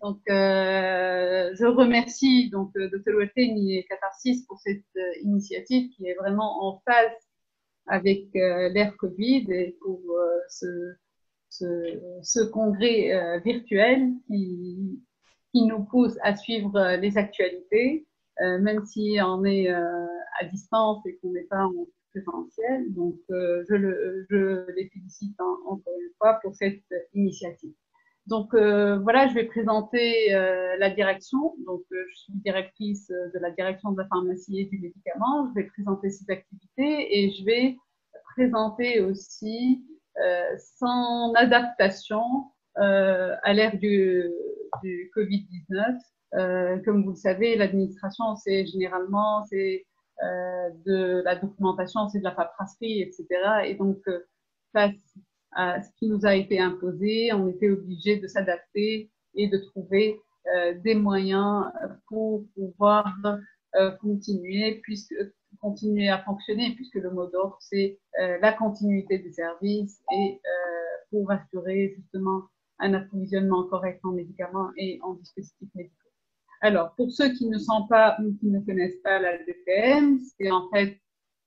Donc, je remercie donc Dr. Ouatteni et Catharsis pour cette initiative qui est vraiment en phase avec l'ère Covid et pour ce congrès virtuel qui nous pousse à suivre les actualités, même si on est à distance et qu'on n'est pas en présentiel. Donc, je les félicite encore une fois pour cette initiative. Donc voilà, je vais présenter la direction. Donc je suis directrice de la direction de la pharmacie et du médicament. Je vais présenter ses activités et je vais présenter aussi son adaptation à l'ère du Covid-19. Comme vous le savez, l'administration, c'est généralement de la documentation, c'est de la paperasserie, etc. Et donc, face à ce qui nous a été imposé, on était obligé de s'adapter et de trouver des moyens pour pouvoir continuer à fonctionner, puisque le mot d'ordre, c'est la continuité des services et pour assurer justement un approvisionnement correct en médicaments et en dispositifs médicaux. Alors, pour ceux qui ne sont pas ou qui ne connaissent pas la DPM, c'est en fait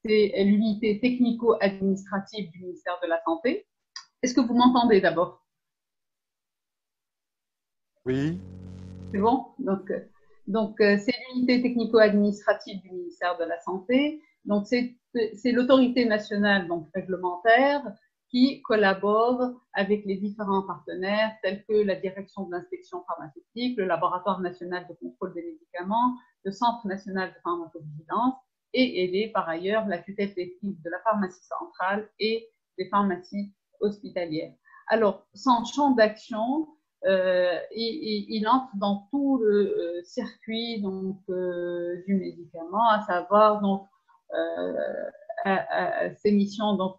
l'unité technico-administrative du ministère de la Santé. Est-ce que vous m'entendez d'abord? Oui, C'est bon? Donc c'est l'unité technico-administrative du ministère de la Santé. Donc, c'est l'autorité nationale donc réglementaire qui collabore avec les différents partenaires tels que la direction de l'inspection pharmaceutique, le laboratoire national de contrôle des médicaments, le centre national de pharmacovigilance et aider par ailleurs la tutelle technique de la pharmacie centrale et des pharmacies hospitalières. Alors, son champ d'action, il entre dans tout le circuit donc, du médicament, à savoir donc, ces missions donc,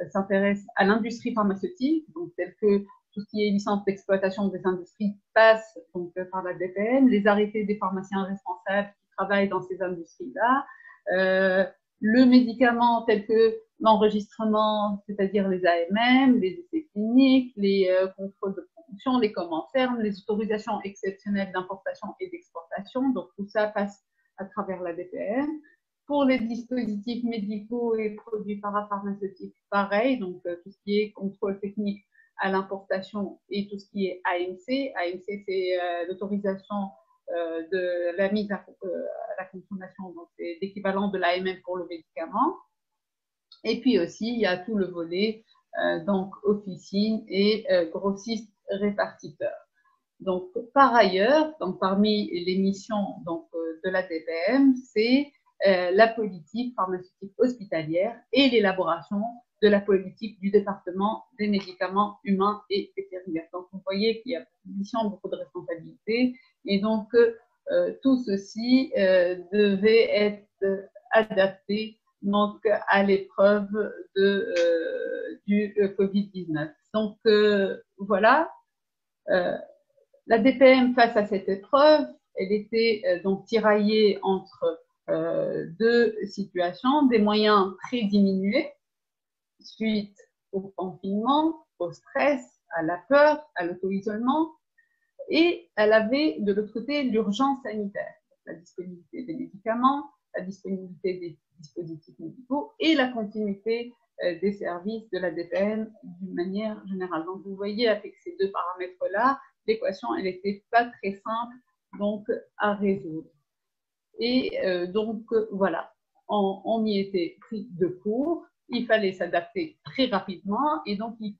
s'intéressent à l'industrie pharmaceutique, donc telle que tout ce qui est licence d'exploitation des industries passe donc, par la DPM, les arrêtés des pharmaciens responsables qui travaillent dans ces industries-là, le médicament tel que l'enregistrement, c'est-à-dire les AMM, les essais cliniques, les contrôles de production, les commandes fermes, les autorisations exceptionnelles d'importation et d'exportation. Donc, tout ça passe à travers la DPM. Pour les dispositifs médicaux et produits parapharmaceutiques, pareil, donc tout ce qui est contrôle technique à l'importation et tout ce qui est AMC. AMC, c'est l'autorisation de la mise à la consommation, donc c'est l'équivalent de l'AMM pour le médicament. Et puis aussi, il y a tout le volet donc officine et grossiste répartiteur. Donc, par ailleurs, donc, parmi les missions donc, de la DPM, c'est la politique pharmaceutique hospitalière et l'élaboration de la politique du département des médicaments humains et vétérinaires. Donc, vous voyez qu'il y a beaucoup de missions, beaucoup de responsabilités, et donc tout ceci devait être adapté donc, à l'épreuve du Covid-19. Donc, voilà. La DPM face à cette épreuve, elle était donc tiraillée entre deux situations, des moyens très diminués suite au confinement, au stress, à la peur, à l'auto-isolement, et elle avait de l'autre côté l'urgence sanitaire, la disponibilité des médicaments, la disponibilité des dispositifs médicaux et la continuité des services de la DPM d'une manière générale. Donc vous voyez avec ces deux paramètres-là, l'équation, elle n'était pas très simple donc à résoudre. Et donc voilà, on y était pris de court, il fallait s'adapter très rapidement et donc il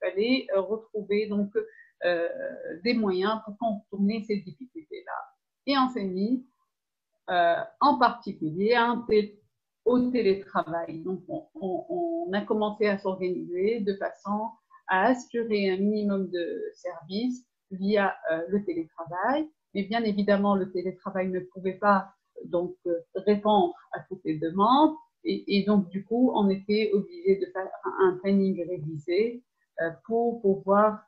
fallait retrouver donc des moyens pour contourner ces difficultés-là. Et on s'est mis en particulier au télétravail. Donc on a commencé à s'organiser de façon à assurer un minimum de services via le télétravail. Mais bien évidemment, le télétravail ne pouvait pas donc répondre à toutes les demandes. Et donc, du coup, on était obligé de faire un planning révisé pour pouvoir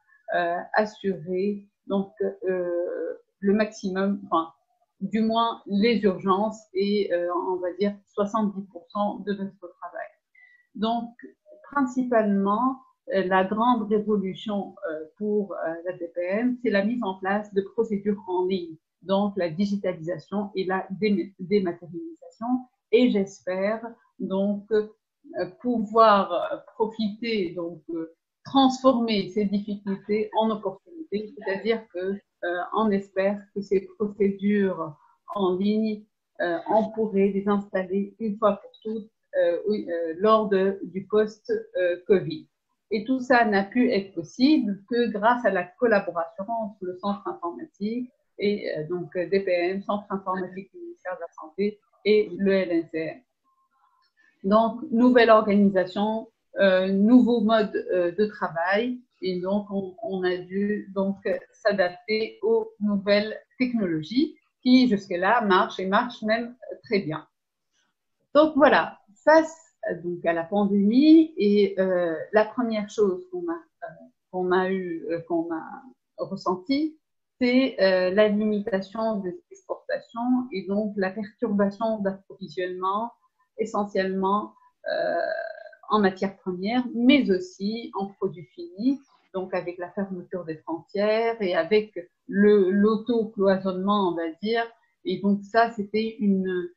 assurer donc le maximum, enfin, du moins les urgences et on va dire 70% de notre travail. Donc, principalement, la grande révolution pour la DPM, c'est la mise en place de procédures en ligne, donc la digitalisation et la dématérialisation. Et j'espère donc pouvoir profiter, donc transformer ces difficultés en opportunités, c'est-à-dire que on espère que ces procédures en ligne, on pourrait les installer une fois pour toutes lors du post-Covid. Et tout ça n'a pu être possible que grâce à la collaboration entre le centre informatique et donc DPM, Centre informatique du ministère de la Santé, et le LNCM. Donc, nouvelle organisation, nouveau mode de travail, et donc on a dû donc s'adapter aux nouvelles technologies qui jusque-là marchent et marchent même très bien. Donc voilà, face donc à la pandémie, et la première chose qu'on a ressentie, c'est la limitation des exportations et donc la perturbation d'approvisionnement, essentiellement en matières premières, mais aussi en produits finis, donc avec la fermeture des frontières et avec l'auto-cloisonnement, on va dire. Et donc ça, c'était une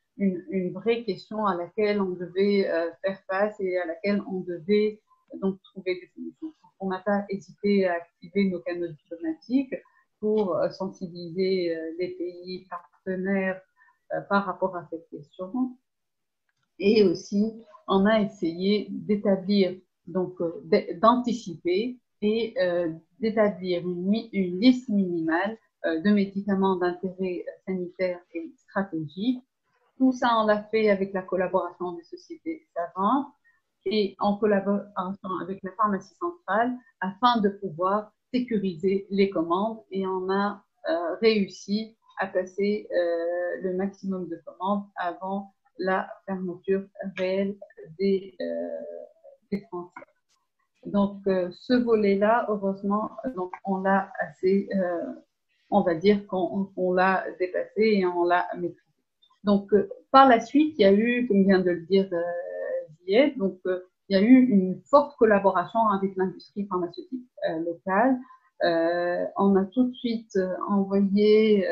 vraie question à laquelle on devait faire face et à laquelle on devait donc trouver des solutions. On n'a pas hésité à activer nos canaux diplomatiques pour sensibiliser les pays partenaires par rapport à cette question. Et aussi, on a essayé d'établir, donc d'anticiper et d'établir une liste minimale de médicaments d'intérêt sanitaire et stratégique. Tout ça, on l'a fait avec la collaboration des sociétés savantes et en collaboration avec la pharmacie centrale afin de pouvoir sécuriser les commandes. Et on a réussi à passer le maximum de commandes avant la fermeture réelle des frontières. Donc, ce volet-là, heureusement, donc, on l'a assez, on va dire qu'on l'a dépassé et on l'a maîtrisé. Donc, par la suite, il y a eu, comme vient de le dire Zied, donc il y a eu une forte collaboration avec l'industrie pharmaceutique locale. On a tout de suite envoyé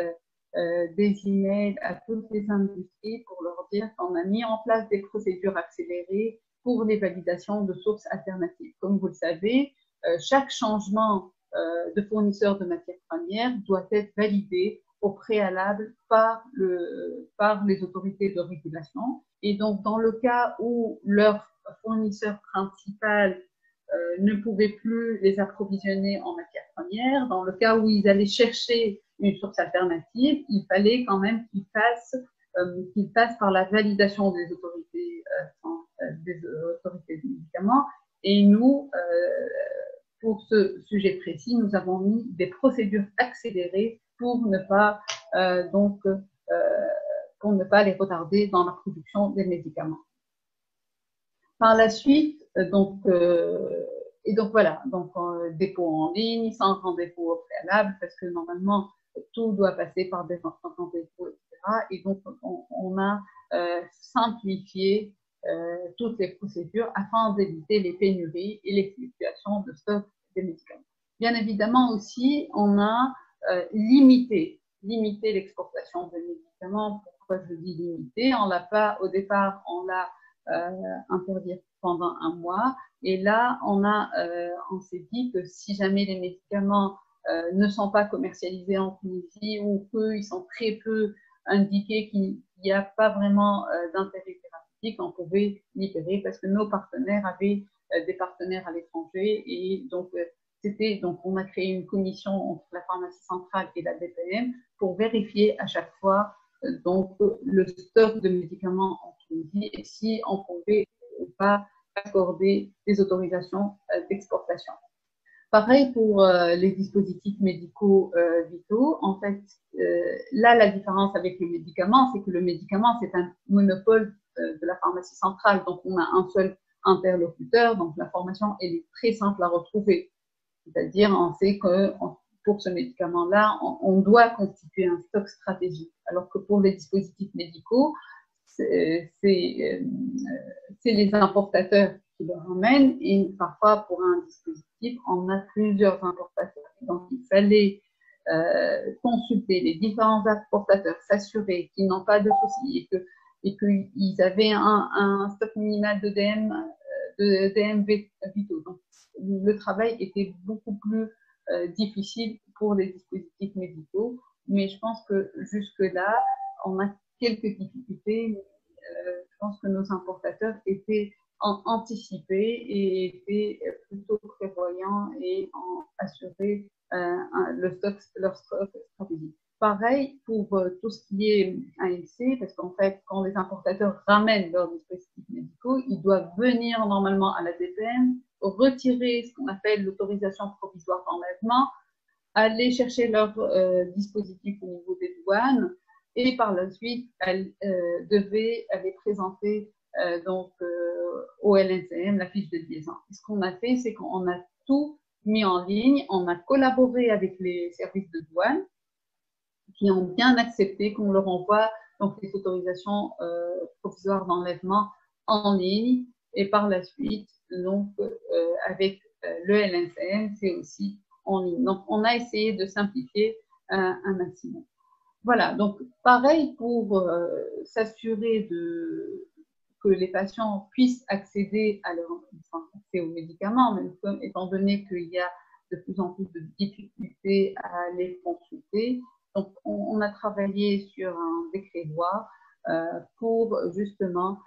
des emails à toutes les industries pour leur dire qu'on a mis en place des procédures accélérées pour les validations de sources alternatives. Comme vous le savez, chaque changement de fournisseur de matières premières doit être validé au préalable par les autorités de régulation. Et donc, dans le cas où leur fournisseur principal ne pouvait plus les approvisionner en matières premières, dans le cas où ils allaient chercher une source alternative, il fallait quand même qu'ils passent par la validation des autorités des médicaments. Et nous, pour ce sujet précis, nous avons mis des procédures accélérées pour ne pas pour ne pas les retarder dans la production des médicaments. Par la suite, donc voilà, donc dépôt en ligne, sans rendez-vous au préalable, parce que normalement tout doit passer par des rendez-vous, etc. Et donc on a simplifié toutes les procédures afin d'éviter les pénuries et les fluctuations de stock des médicaments. Bien évidemment aussi, on a limité l'exportation des médicaments. Pourquoi je dis limité? On l'a pas, au départ, on l'a interdit pendant un mois. Et là, on s'est dit que si jamais les médicaments ne sont pas commercialisés en Tunisie ou qu'ils sont très peu indiqués, qu'il n'y a pas vraiment d'intérêt thérapeutique, on pouvait libérer parce que nos partenaires avaient des partenaires à l'étranger. Et donc, on a créé une commission entre la pharmacie centrale et la DPM pour vérifier à chaque fois donc le stock de médicaments en Tunisie et si on pouvait ou pas accorder des autorisations d'exportation. Pareil pour les dispositifs médicaux vitaux. En fait, là, la différence avec le médicament, c'est que le médicament, c'est un monopole de la pharmacie centrale. Donc, on a un seul interlocuteur. Donc, l'information, elle est très simple à retrouver. C'est-à-dire, on sait que pour ce médicament-là, on doit constituer un stock stratégique. Alors que pour les dispositifs médicaux, c'est les importateurs qui le ramènent, et parfois pour un dispositif, on a plusieurs importateurs. Donc il fallait consulter les différents importateurs, s'assurer qu'ils n'ont pas de soucis et qu'ils avaient un stock minimal de DM vitaux. Donc le travail était beaucoup plus difficile pour les dispositifs médicaux, mais je pense que jusque-là, on a quelques difficultés. Je pense que nos importateurs étaient anticipés et étaient plutôt prévoyants et ont assuré leur stock stratégique. Pareil pour tout ce qui est AMC, parce qu'en fait, quand les importateurs ramènent leurs dispositifs médicaux, ils doivent venir normalement à la DPM, retirer ce qu'on appelle l'autorisation provisoire d'enlèvement, aller chercher leur dispositif au niveau des douanes, et par la suite, elle devait aller présenter au LNCM la fiche de liaison. Et ce qu'on a fait, c'est qu'on a tout mis en ligne, on a collaboré avec les services de douane qui ont bien accepté qu'on leur envoie donc les autorisations provisoires d'enlèvement en ligne, et par la suite, donc avec le LNCM, c'est aussi en ligne. Donc on a essayé de simplifier un maximum. Voilà, donc pareil pour s'assurer que les patients puissent accéder aux médicaments, même étant donné qu'il y a de plus en plus de difficultés à les consulter. Donc, on a travaillé sur un décret-loi pour justement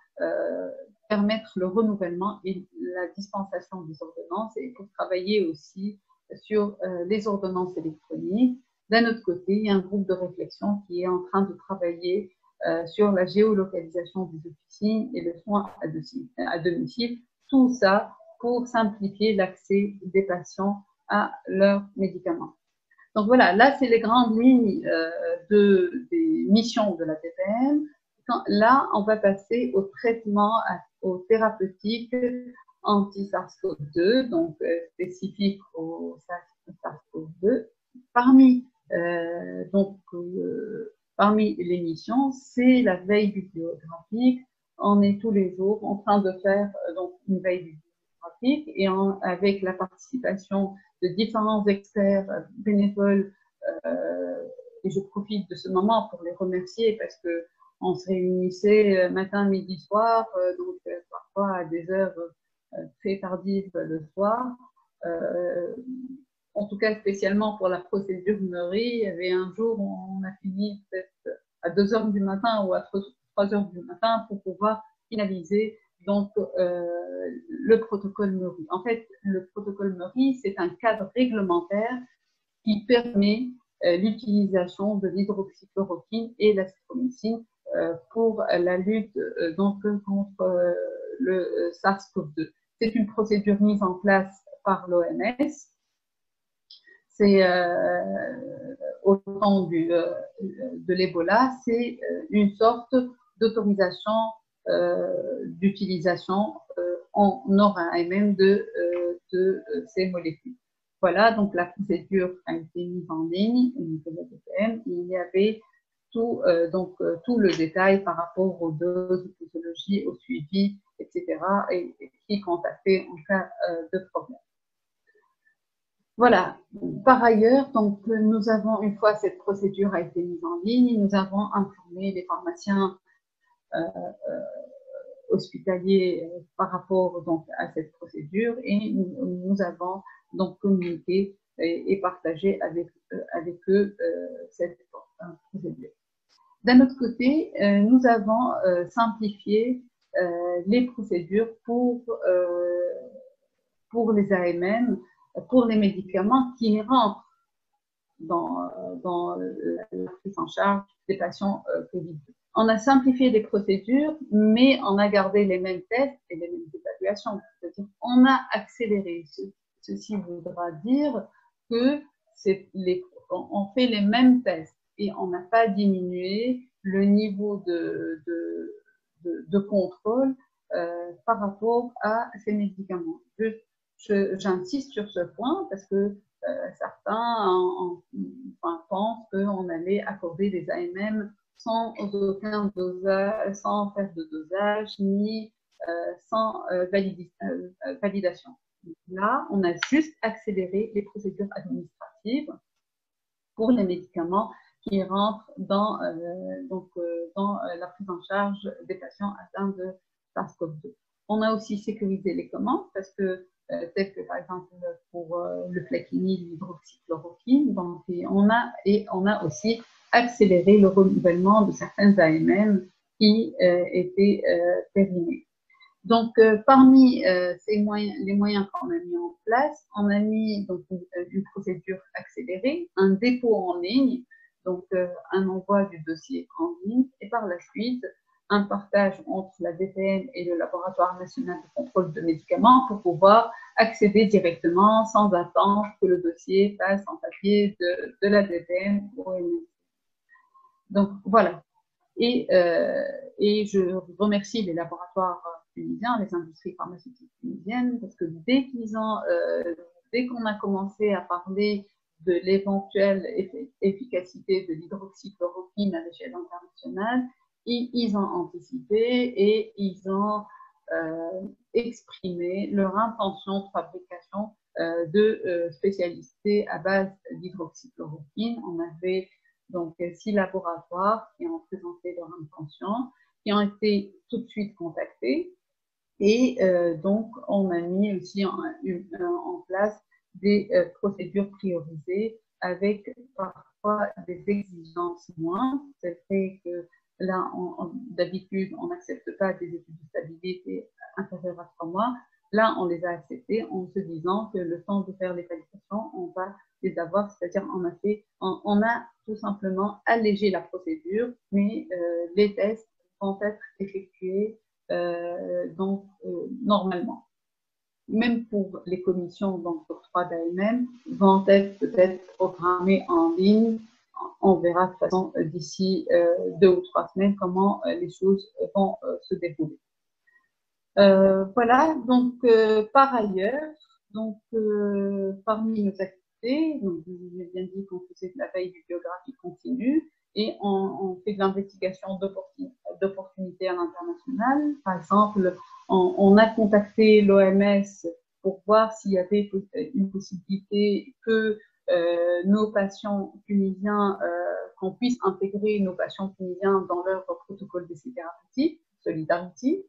permettre le renouvellement et la dispensation des ordonnances, et pour travailler aussi sur les ordonnances électroniques. D'un autre côté, il y a un groupe de réflexion qui est en train de travailler sur la géolocalisation des officines et le soin à domicile. Tout ça pour simplifier l'accès des patients à leurs médicaments. Donc voilà, là, c'est les grandes lignes des missions de la TPM. Là, on va passer au traitement, aux thérapeutiques anti-SARS-CoV-2, donc spécifiques au SARS-CoV-2. Parmi les missions, c'est la veille bibliographique. On est tous les jours en train de faire donc une veille bibliographique, et avec la participation de différents experts bénévoles. Et je profite de ce moment pour les remercier, parce que on se réunissait matin, midi, soir, donc parfois à des heures très tardives le soir. En tout cas, spécialement pour la procédure Meury, il y avait un jour où on a fini peut-être à 2 heures du matin ou à 3 heures du matin pour pouvoir finaliser donc le protocole Meury. En fait, le protocole Meury, c'est un cadre réglementaire qui permet l'utilisation de l'hydroxychloroquine et l'azithromycine pour la lutte donc contre le SARS-CoV-2. C'est une procédure mise en place par l'OMS. C'est au temps de l'Ebola, c'est une sorte d'autorisation d'utilisation en ORAMM de ces molécules. Voilà, donc la procédure a été mise en ligne au niveau de la DPM. Il y avait tout le détail par rapport aux doses, aux posologies, au suivi, etc., et qui contactait en cas de problème. Voilà. Par ailleurs, donc, nous avons, une fois cette procédure a été mise en ligne, nous avons informé les pharmaciens hospitaliers par rapport donc à cette procédure, et nous avons donc communiqué et partagé avec eux cette procédure. D'un autre côté, nous avons simplifié les procédures pour les AMM, pour les médicaments qui rentrent dans la prise en charge des patients Covid. On a simplifié les procédures, mais on a gardé les mêmes tests et les mêmes évaluations. C'est-à-dire qu'on a accéléré. Ceci voudra dire que on fait les mêmes tests et on n'a pas diminué le niveau de contrôle par rapport à ces médicaments. J'insiste sur ce point parce que certains pensent qu'on allait accorder des AMM sans aucun dosage, sans faire de dosage, ni sans validation. Donc là, on a juste accéléré les procédures administratives pour les médicaments qui rentrent dans, dans la prise en charge des patients atteints de SARS-CoV-2. On a aussi sécurisé les commandes parce que, tel que par exemple pour le Plaquenil, l'hydroxychloroquine, donc, on a aussi accéléré le renouvellement de certains AMM qui étaient périmés. Donc, parmi les moyens qu'on a mis en place, on a mis donc, une procédure accélérée, un dépôt en ligne, donc un envoi du dossier en ligne, et par la suite, un partage entre la DPM et le Laboratoire national de contrôle de médicaments pour pouvoir accéder directement sans attendre que le dossier passe en papier de la DPM au MSC. Donc, voilà. Et je remercie les laboratoires tunisiens, les industries pharmaceutiques tunisiennes, parce que dès qu'on a commencé à parler de l'éventuelle efficacité de l'hydroxychloroquine à l'échelle internationale, ils ont anticipé et ils ont exprimé leur intention de fabrication de spécialités à base d'hydroxychloroquine. On avait donc 6 laboratoires qui ont présenté leur intention, qui ont été tout de suite contactés. Et donc, on a mis aussi en place des procédures priorisées avec parfois des exigences moindres. C'est vrai que là, d'habitude, on n'accepte pas des études de stabilité inférieures à 3 mois. Là, on les a acceptées en se disant que le temps de faire les validations, on va les avoir, c'est-à-dire on a tout simplement allégé la procédure, mais les tests vont être effectués normalement. Même pour les commissions d'octroi d'AMM, vont être peut-être programmées en ligne. On verra de toute façon d'ici 2 ou 3 semaines comment les choses vont se dérouler. Voilà, donc par ailleurs, donc, parmi nos activités, donc, je vous ai bien dit qu'on faisait de la veille bibliographique continue et on fait de l'investigation d'opportunités à l'international. Par exemple, on a contacté l'OMS pour voir s'il y avait une possibilité que nos patients tunisiens, qu'on puisse intégrer nos patients tunisiens dans leur protocole d'essai thérapeutique, Solidarity.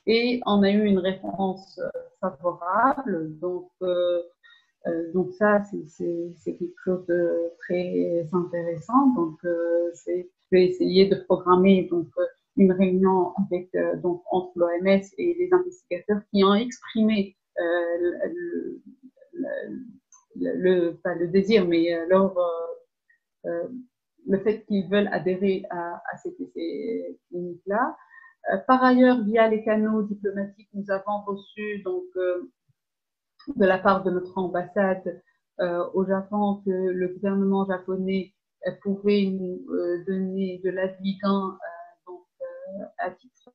Et on a eu une réponse favorable. Donc ça, c'est quelque chose de très intéressant. Donc, je vais essayer de programmer donc, une réunion avec, donc, entre l'OMS et les investigateurs qui ont exprimé pas le désir, mais le fait qu'ils veulent adhérer à cet essai clinique-là. Par ailleurs, via les canaux diplomatiques, nous avons reçu donc de la part de notre ambassade au Japon que le gouvernement japonais pouvait nous donner de l'avigan à titre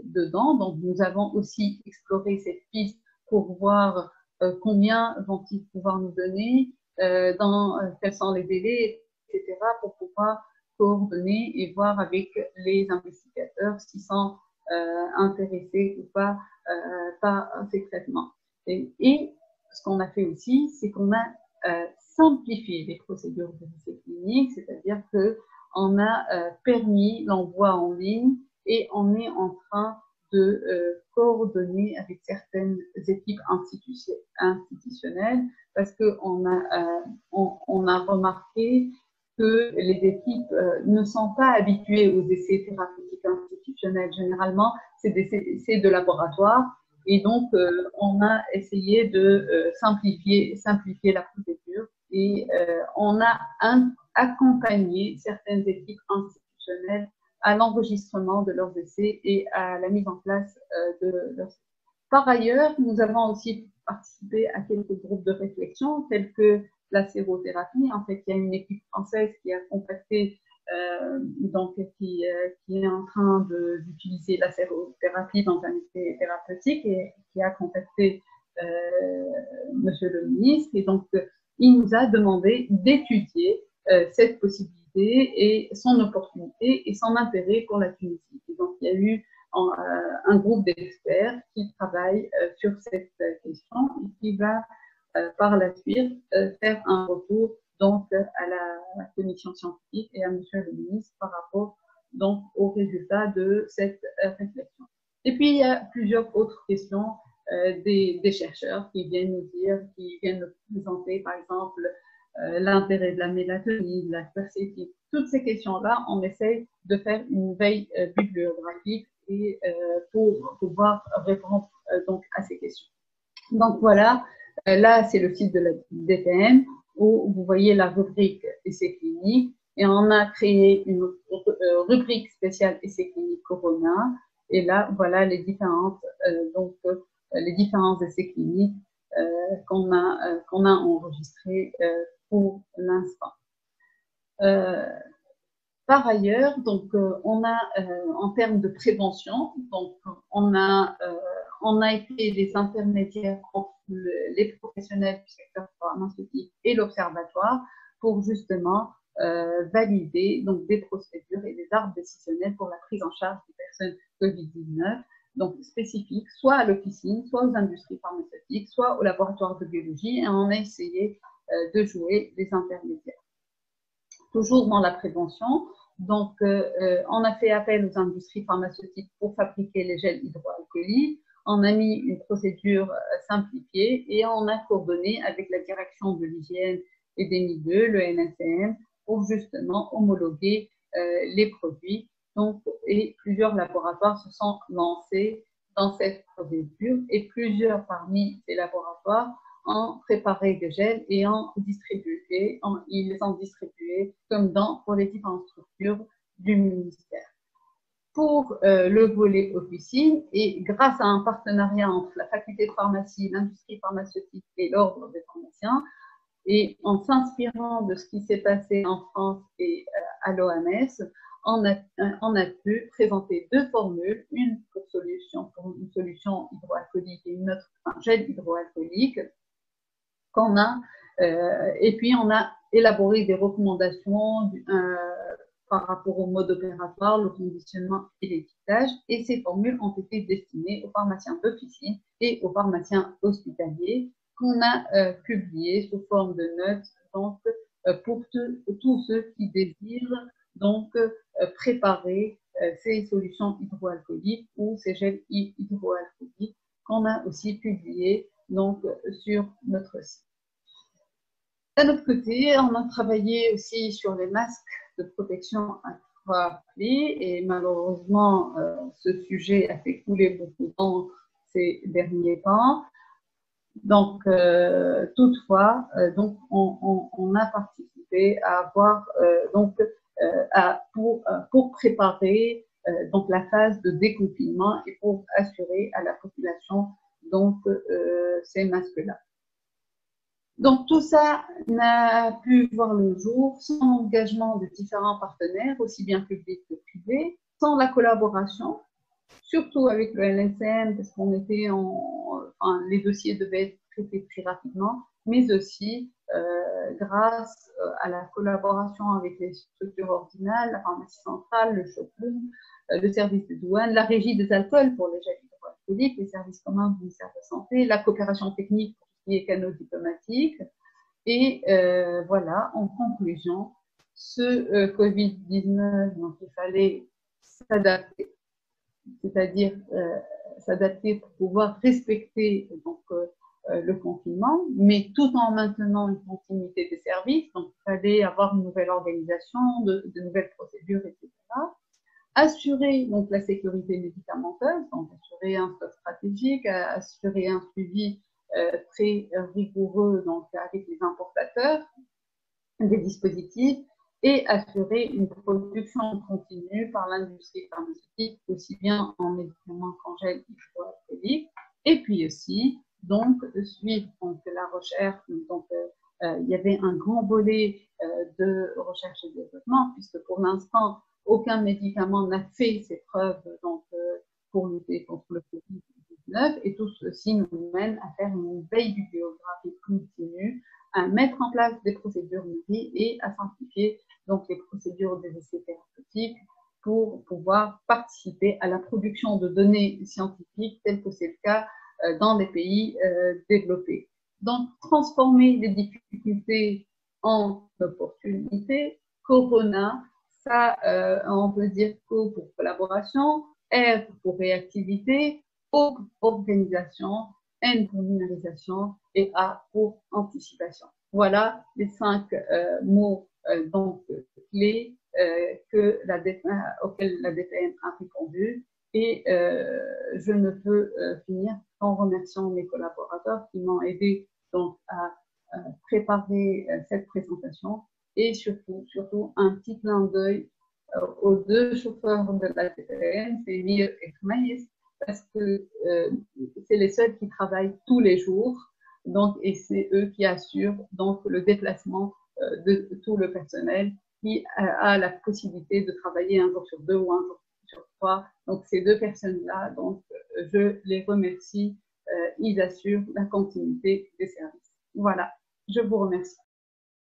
dedans. Donc nous avons aussi exploré cette piste pour voir combien vont-ils pouvoir nous donner, quels sont les délais, etc., pour pouvoir coordonner et voir avec les investigateurs s'ils sont intéressés ou pas par ces traitements. Et ce qu'on a fait aussi, c'est qu'on a simplifié les procédures de essais cliniques, c'est-à-dire qu'on a permis l'envoi en ligne et on est en train de coordonner avec certaines équipes institutionnelles parce qu'on a remarqué que les équipes ne sont pas habituées aux essais thérapeutiques institutionnels. Généralement, c'est des essais de laboratoire. Et donc, on a essayé de simplifier la procédure et on a accompagné certaines équipes institutionnelles à l'enregistrement de leurs essais et à la mise en place de leurs essais. Par ailleurs, nous avons aussi participé à quelques groupes de réflexion tels que la sérothérapie. En fait, il y a une équipe française qui a contacté donc qui est en train d'utiliser la sérothérapie dans un essai thérapeutique et qui a contacté Monsieur le ministre. Et donc, il nous a demandé d'étudier cette possibilité et son opportunité et son intérêt pour la Tunisie. Et donc, il y a eu un groupe d'experts qui travaille sur cette question et qui va par la suite faire un retour donc à la commission scientifique et à monsieur le ministre par rapport donc aux résultats de cette réflexion. Et puis il y a plusieurs autres questions des chercheurs qui viennent nous dire, qui viennent nous présenter par exemple l'intérêt de la mélatonine, de la quercétine. Toutes ces questions-là, on essaye de faire une veille bibliographique et pour pouvoir répondre donc à ces questions. Donc voilà, là c'est le site de la DPM où vous voyez la rubrique essais cliniques et on a créé une rubrique spéciale essais cliniques Corona et là voilà les différentes les différents essais cliniques qu'on a enregistrés pour l'instant. Par ailleurs, donc on a en termes de prévention, donc on a été les intermédiaires entre les professionnels du secteur pharmaceutique et l'observatoire pour justement valider donc des procédures et des arbres décisionnels pour la prise en charge des personnes Covid-19, donc spécifiques, soit à l'officine, soit aux industries pharmaceutiques, soit au laboratoire de biologie, et on a essayé de jouer les intermédiaires. Toujours dans la prévention, donc on a fait appel aux industries pharmaceutiques pour fabriquer les gels hydroalcooliques, on a mis une procédure simplifiée et on a coordonné avec la direction de l'hygiène et des milieux, le NSM, pour justement homologuer les produits. Donc, et plusieurs laboratoires se sont lancés dans cette procédure et plusieurs parmi ces laboratoires ont préparé des gels et ont distribué, ils les ont distribués comme pour les différentes structures du ministère. Pour le volet officine, et grâce à un partenariat entre la faculté de pharmacie, l'industrie pharmaceutique et l'ordre des pharmaciens, et en s'inspirant de ce qui s'est passé en France et à l'OMS, on a pu présenter deux formules, une pour une solution hydroalcoolique et une autre pour un gel hydroalcoolique, et puis on a élaboré des recommandations par rapport au mode opératoire, le conditionnement et l'étiquetage, et ces formules ont été destinées aux pharmaciens d'officine et aux pharmaciens hospitaliers qu'on a publiées sous forme de notes donc, pour tous ceux qui désirent donc préparer ces solutions hydroalcooliques ou ces gels hydroalcooliques qu'on a aussi publiés donc, sur notre site. D'un autre côté, on a travaillé aussi sur les masques de protection à 3 plis et malheureusement, ce sujet a fait couler beaucoup d'encre ces derniers temps. Donc, toutefois, donc on a participé à avoir pour préparer donc la phase de déconfinement et pour assurer à la population donc ces masques-là. Donc tout ça n'a pu voir le jour sans l'engagement de différents partenaires, aussi bien publics que privés, sans la collaboration, surtout avec le LSM, parce qu'on était les dossiers devaient être traités très rapidement, mais aussi grâce à la collaboration avec les structures ordinales, la pharmacie centrale, le showroom, le service de douane, la régie des alcools pour les gels hydroalcooliques, les services communs du ministère de la Santé, la coopération technique pour tout ce qui est canaux diplomatiques. Et voilà, en conclusion, ce Covid-19, donc il fallait s'adapter, c'est-à-dire s'adapter pour pouvoir respecter donc, le confinement, mais tout en maintenant une continuité des services. Donc, il fallait avoir une nouvelle organisation, de nouvelles procédures, etc. Assurer donc la sécurité médicamenteuse, donc assurer un stock stratégique, assurer un suivi très rigoureux donc avec les importateurs des dispositifs et assurer une production continue par l'industrie pharmaceutique, aussi bien en médicaments qu'en gel hydroalcoolique, et puis aussi donc suivre donc, la recherche. Donc il y avait un grand volet de recherche et développement, puisque pour l'instant aucun médicament n'a fait ses preuves donc pour lutter contre le Covid-19, et tout ceci nous mène à faire une veille bibliographique continue, à mettre en place des procédures nouvelles et à simplifier donc les procédures procédure des essais thérapeutiques pour pouvoir participer à la production de données scientifiques, tel que c'est le cas dans des pays développés. Donc, transformer les difficultés en opportunités. Corona, ça, on peut dire Co pour collaboration, R pour réactivité, O pour organisation, N pour numérisation et A pour anticipation. Voilà les 5 mots donc clés auxquels la DPM a répondu. Et je ne peux finir qu'en remerciant mes collaborateurs qui m'ont aidé donc à préparer cette présentation, et surtout un petit clin d'œil aux 2 chauffeurs de la DPM, c'est Mir et Khmaïs, parce que c'est les seuls qui travaillent tous les jours, donc, et c'est eux qui assurent donc le déplacement de tout le personnel qui a la possibilité de travailler un jour sur 2 ou un jour sur 3. Donc, ces 2 personnes-là, donc, je les remercie. Ils assurent la continuité des services. Voilà, je vous remercie.